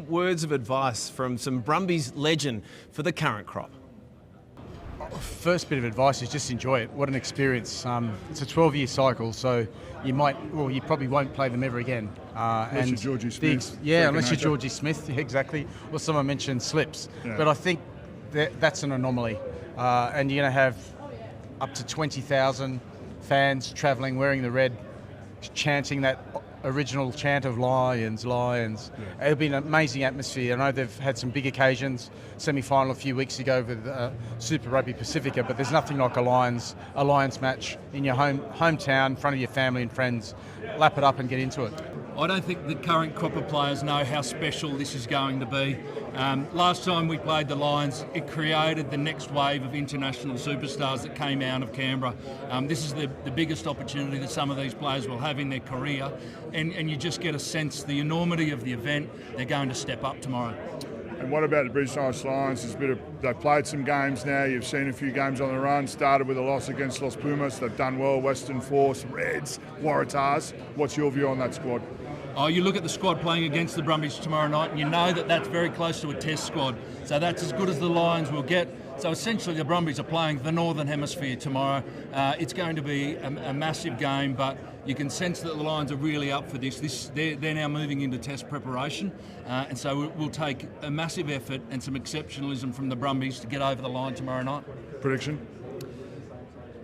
some words of advice from some Brumbies legend for the current crop. First bit of advice is just enjoy it. What an experience. It's a 12-year cycle, so you probably won't play them ever again. Unless you're Georgie Smith. Unless you're Georgie Smith, exactly. Or someone mentioned slips. Yeah. But I think that's an anomaly. And you're going to have up to 20,000 fans travelling, wearing the red, chanting that original chant of Lions, Lions. Yeah. It'll be an amazing atmosphere. I know they've had some big occasions, semi-final a few weeks ago with Super Rugby Pacifica, but there's nothing like a Lions match in your hometown, in front of your family and friends. Lap it up and get into it. I don't think the current crop of players know how special this is going to be. Last time we played the Lions, it created the next wave of international superstars that came out of Canberra. This is the biggest opportunity that some of these players will have in their career, and you just get a sense the enormity of the event. They're going to step up tomorrow. And what about the British Irish Lions? They've played some games now. You've seen a few games on the run. Started with a loss against Los Pumas. They've done well. Western Force, Reds, Waratahs. What's your view on that squad? Oh, you look at the squad playing against the Brumbies tomorrow night, and you know that that's very close to a test squad. So that's as good as the Lions will get. So essentially the Brumbies are playing the Northern Hemisphere tomorrow. It's going to be a massive game, but you can sense that the Lions are really up for this. They're now moving into test preparation, and so we'll take a massive effort and some exceptionalism from the Brumbies to get over the line tomorrow night. Prediction?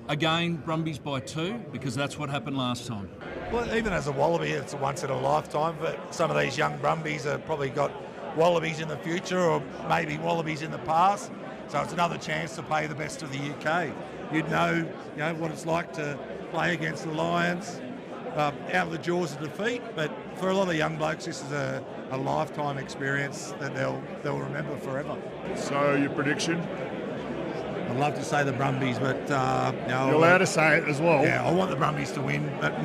Again, Brumbies by 2, because that's what happened last time. Well, even as a Wallaby, it's a once in a lifetime, but some of these young Brumbies have probably got Wallabies in the future or maybe Wallabies in the past. So it's another chance to play the best of the UK. You'd know what it's like to play against the Lions, out of the jaws of defeat. But for a lot of young blokes, this is a lifetime experience that they'll remember forever. So your prediction? I'd love to say the Brumbies, but you're allowed to say it as well. Yeah, I want the Brumbies to win. But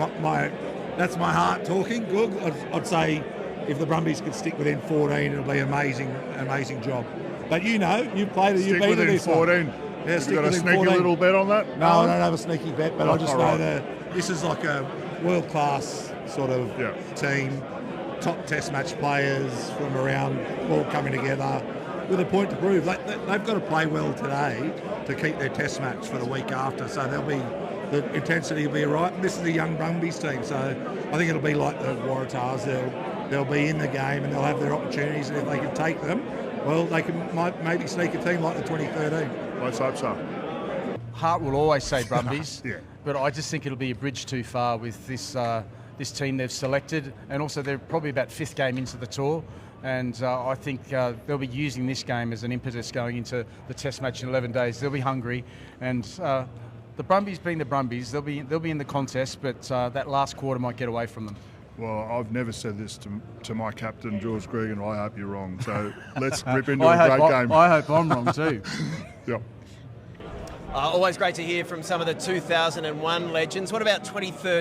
that's my heart talking. Good. I'd say if the Brumbies could stick within 14, it'll be an amazing job. But you've played it. You've been in this 14. One. Yeah, you got a sneaky 14. Little bet on that? No, I don't have a sneaky bet, but I just know that this is like a world-class sort of team. Top Test match players from around, all coming together with a point to prove. They've got to play well today to keep their Test match for the week after. So the intensity will be right. And this is a young Brumbies team, so I think it'll be like the Waratahs. They'll be in the game and they'll have their opportunities, and if they can take them, well, they might maybe sneak a team like the 2013. Let's hope so. Heart will always say Brumbies, yeah. But I just think it'll be a bridge too far with this team they've selected, and also they're probably about 5th game into the tour, and I think they'll be using this game as an impetus going into the Test match in 11 days. They'll be hungry, and the Brumbies being the Brumbies, they'll be in the contest, but that last quarter might get away from them. Well, I've never said this to my captain, George Gregan. I hope you're wrong. So let's rip into a great game. I hope I'm wrong too. Yep. Always great to hear from some of the 2001 legends. What about 2013?